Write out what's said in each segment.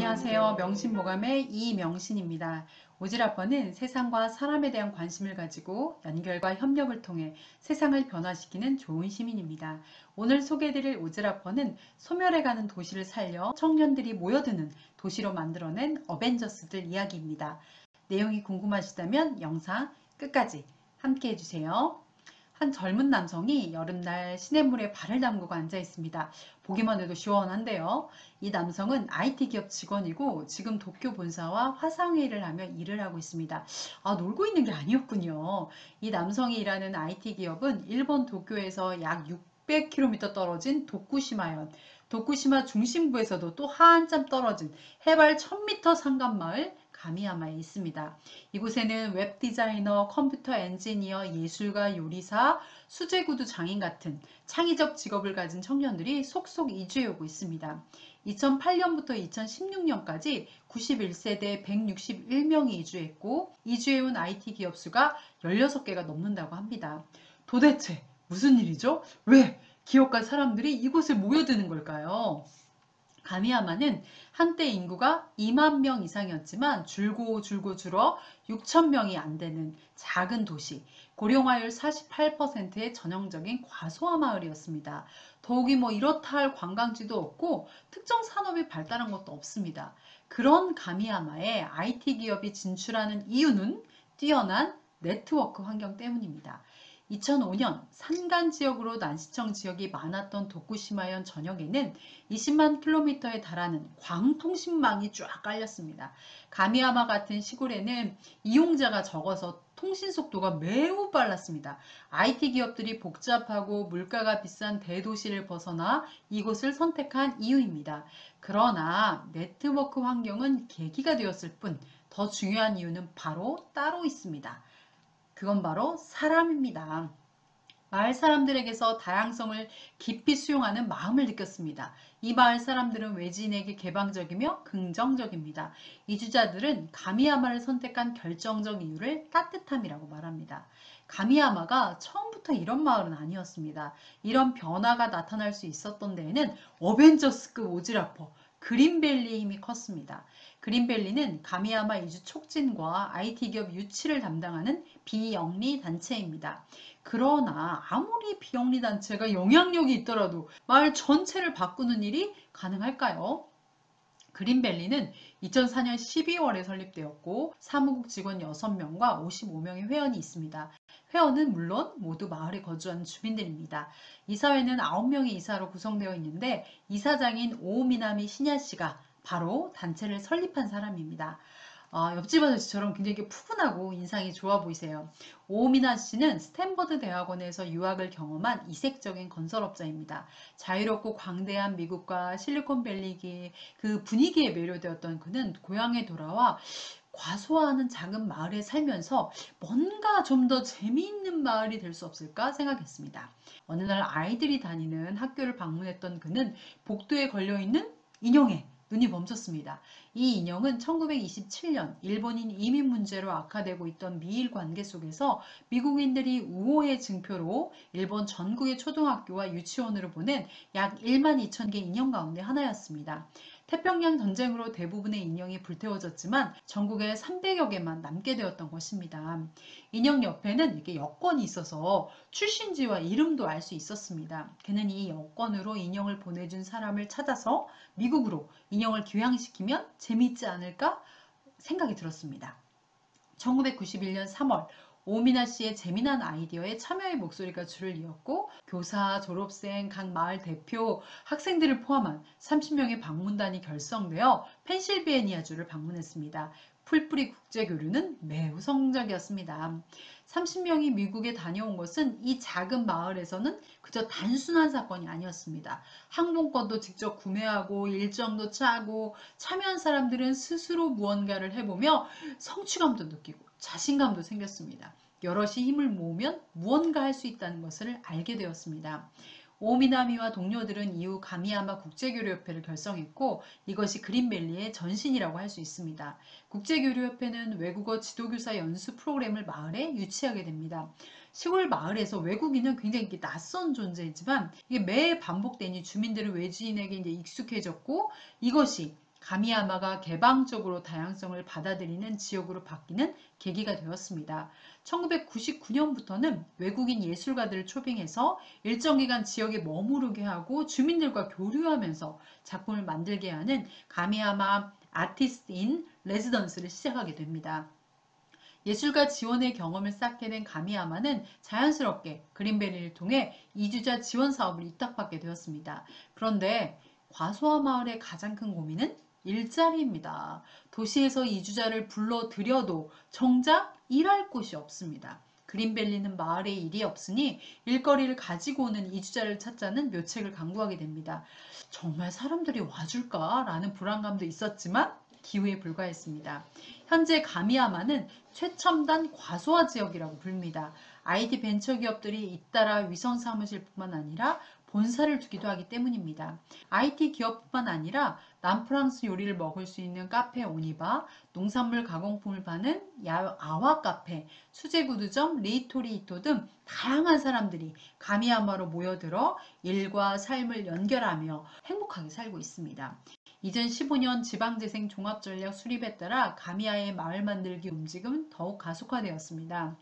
안녕하세요. 명신모감의 이명신입니다. 오지라퍼는 세상과 사람에 대한 관심을 가지고 연결과 협력을 통해 세상을 변화시키는 좋은 시민입니다. 오늘 소개해드릴 오지라퍼는 소멸해가는 도시를 살려 청년들이 모여드는 도시로 만들어낸 어벤져스들 이야기입니다. 내용이 궁금하시다면 영상 끝까지 함께 해주세요. 한 젊은 남성이 여름날 시냇물에 발을 담그고 앉아 있습니다. 보기만 해도 시원한데요. 이 남성은 IT 기업 직원이고 지금 도쿄 본사와 화상회의를 하며 일을 하고 있습니다. 놀고 있는 게 아니었군요. 이 남성이 일하는 IT 기업은 일본 도쿄에서 약 600km 떨어진 도쿠시마현, 도쿠시마 중심부에서도 또 한참 떨어진 해발 1000m 산간마을 가미야마에 있습니다. 이곳에는 웹 디자이너, 컴퓨터 엔지니어, 예술가, 요리사, 수제구두 장인 같은 창의적 직업을 가진 청년들이 속속 이주해 오고 있습니다. 2008년부터 2016년까지 91세대 161명이 이주했고 이주해온 IT 기업 수가 16개가 넘는다고 합니다. 도대체 무슨 일이죠? 왜 기업가 사람들이 이곳에 모여드는 걸까요? 가미야마는 한때 인구가 2만 명 이상이었지만 줄고 줄어 6천 명이 안 되는 작은 도시, 고령화율 48%의 전형적인 과소화 마을이었습니다. 더욱이 이렇다 할 관광지도 없고 특정 산업이 발달한 것도 없습니다. 그런 가미야마에 IT 기업이 진출하는 이유는 뛰어난 네트워크 환경 때문입니다. 2005년 산간 지역으로 난시청 지역이 많았던 도쿠시마현 전역에는 20만 킬로미터에 달하는 광통신망이 쫙 깔렸습니다. 가미야마 같은 시골에는 이용자가 적어서 통신 속도가 매우 빨랐습니다. IT 기업들이 복잡하고 물가가 비싼 대도시를 벗어나 이곳을 선택한 이유입니다. 그러나 네트워크 환경은 계기가 되었을 뿐 더 중요한 이유는 바로 따로 있습니다. 그건 바로 사람입니다. 마을 사람들에게서 다양성을 깊이 수용하는 마음을 느꼈습니다. 이 마을 사람들은 외지인에게 개방적이며 긍정적입니다. 이주자들은 가미야마를 선택한 결정적 이유를 따뜻함이라고 말합니다. 가미야마가 처음부터 이런 마을은 아니었습니다. 이런 변화가 나타날 수 있었던 데에는 어벤져스급 오지라퍼 그린밸리의 힘이 컸습니다. 그린밸리는 가미야마 이주 촉진과 IT 기업 유치를 담당하는 비영리 단체입니다. 그러나 아무리 비영리 단체가 영향력이 있더라도 마을 전체를 바꾸는 일이 가능할까요? 그린밸리는 2004년 12월에 설립되었고 사무국 직원 6명과 55명의 회원이 있습니다. 회원은 물론 모두 마을에 거주하는 주민들입니다. 이사회는 9명의 이사로 구성되어 있는데 이사장인 오미나미 시냐 씨가 바로 단체를 설립한 사람입니다. 옆집 아저씨처럼 굉장히 푸근하고 인상이 좋아 보이세요. 오미나 씨는 스탠퍼드 대학원에서 유학을 경험한 이색적인 건설업자입니다. 자유롭고 광대한 미국과 실리콘밸리의 그 분위기에 매료되었던 그는 고향에 돌아와 과소화하는 작은 마을에 살면서 뭔가 좀 더 재미있는 마을이 될 수 없을까 생각했습니다. 어느 날 아이들이 다니는 학교를 방문했던 그는 복도에 걸려있는 인형에 눈이 멈췄습니다. 이 인형은 1927년 일본인 이민 문제로 악화되고 있던 미일 관계 속에서 미국인들이 우호의 증표로 일본 전국의 초등학교와 유치원으로 보낸 약 1만 2천 개 인형 가운데 하나였습니다. 태평양 전쟁으로 대부분의 인형이 불태워졌지만 전국에 300여 개만 남게 되었던 것입니다. 인형 옆에는 이렇게 여권이 있어서 출신지와 이름도 알 수 있었습니다. 그는 이 여권으로 인형을 보내준 사람을 찾아서 미국으로 인형을 귀향시키면 재미있지 않을까 생각이 들었습니다. 1991년 3월 오미나 씨의 재미난 아이디어에 참여의 목소리가 줄을 이었고 교사, 졸업생, 각 마을 대표, 학생들을 포함한 30명의 방문단이 결성되어 펜실베니아주를 방문했습니다. 풀뿌리 국제교류는 매우 성공적이었습니다. 30명이 미국에 다녀온 것은 이 작은 마을에서는 그저 단순한 사건이 아니었습니다. 항공권도 직접 구매하고 일정도 짜고 참여한 사람들은 스스로 무언가를 해보며 성취감도 느끼고 자신감도 생겼습니다. 여럿이 힘을 모으면 무언가 할 수 있다는 것을 알게 되었습니다. 오미나미와 동료들은 이후 가미야마 국제교류협회를 결성했고 이것이 그린밸리의 전신이라고 할 수 있습니다. 국제교류협회는 외국어 지도교사 연수 프로그램을 마을에 유치하게 됩니다. 시골 마을에서 외국인은 굉장히 낯선 존재이지만 이게 매 반복되니 주민들은 외지인에게 이제 익숙해졌고 이것이 가미야마가 개방적으로 다양성을 받아들이는 지역으로 바뀌는 계기가 되었습니다. 1999년부터는 외국인 예술가들을 초빙해서 일정 기간 지역에 머무르게 하고 주민들과 교류하면서 작품을 만들게 하는 가미야마 아티스트 인 레지던스를 시작하게 됩니다. 예술가 지원의 경험을 쌓게 된 가미야마는 자연스럽게 그린밸리를 통해 이주자 지원 사업을 위탁받게 되었습니다. 그런데 과소화 마을의 가장 큰 고민은 일자리입니다. 도시에서 이주자를 불러들여도 정작 일할 곳이 없습니다. 그린밸리는 마을에 일이 없으니 일거리를 가지고 오는 이주자를 찾자는 묘책을 강구하게 됩니다. 정말 사람들이 와줄까라는 불안감도 있었지만 기후에 불과했습니다. 현재 가미야마는 최첨단 과소화 지역이라고 부릅니다. IT 벤처기업들이 잇따라 위성 사무실뿐만 아니라 본사를 두기도 하기 때문입니다. IT 기업뿐만 아니라 남프랑스 요리를 먹을 수 있는 카페 오니바, 농산물 가공품을 파는 아와 카페, 수제 구두점 리토리이토 등 다양한 사람들이 가미야마로 모여들어 일과 삶을 연결하며 행복하게 살고 있습니다. 2015년 지방재생 종합전략 수립에 따라 가미야의 마을 만들기 움직임은 더욱 가속화되었습니다.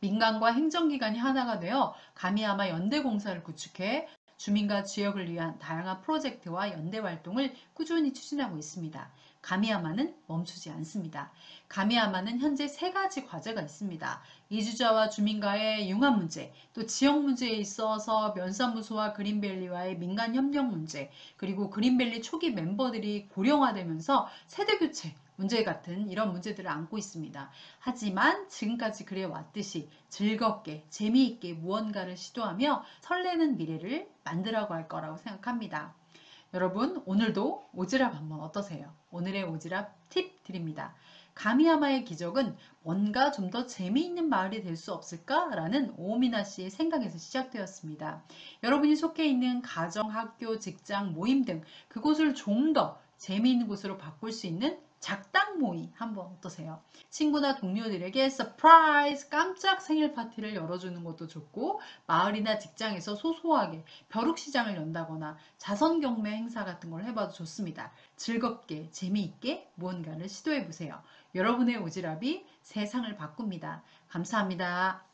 민간과 행정기관이 하나가 되어 가미야마 연대공사를 구축해 주민과 지역을 위한 다양한 프로젝트와 연대 활동을 꾸준히 추진하고 있습니다. 가미야마는 멈추지 않습니다. 가미야마는 현재 세 가지 과제가 있습니다. 이주자와 주민과의 융합 문제, 또 지역 문제에 있어서 면사무소와 그린밸리와의 민간 협력 문제, 그리고 그린밸리 초기 멤버들이 고령화되면서 세대 교체 문제 같은 이런 문제들을 안고 있습니다. 하지만 지금까지 그래왔듯이 즐겁게 재미있게 무언가를 시도하며 설레는 미래를 만들어갈 거라고 생각합니다. 여러분 오늘도 오지랖 한번 어떠세요? 오늘의 오지랖 팁 드립니다. 가미야마의 기적은 뭔가 좀 더 재미있는 마을이 될 수 없을까라는 오미나 씨의 생각에서 시작되었습니다. 여러분이 속해 있는 가정, 학교, 직장, 모임 등 그곳을 좀 더 재미있는 곳으로 바꿀 수 있는 작당 모임 한번 어떠세요? 친구나 동료들에게 서프라이즈 깜짝 생일 파티를 열어주는 것도 좋고 마을이나 직장에서 소소하게 벼룩시장을 연다거나 자선 경매 행사 같은 걸 해봐도 좋습니다. 즐겁게 재미있게 무언가를 시도해보세요. 여러분의 오지랖이 세상을 바꿉니다. 감사합니다.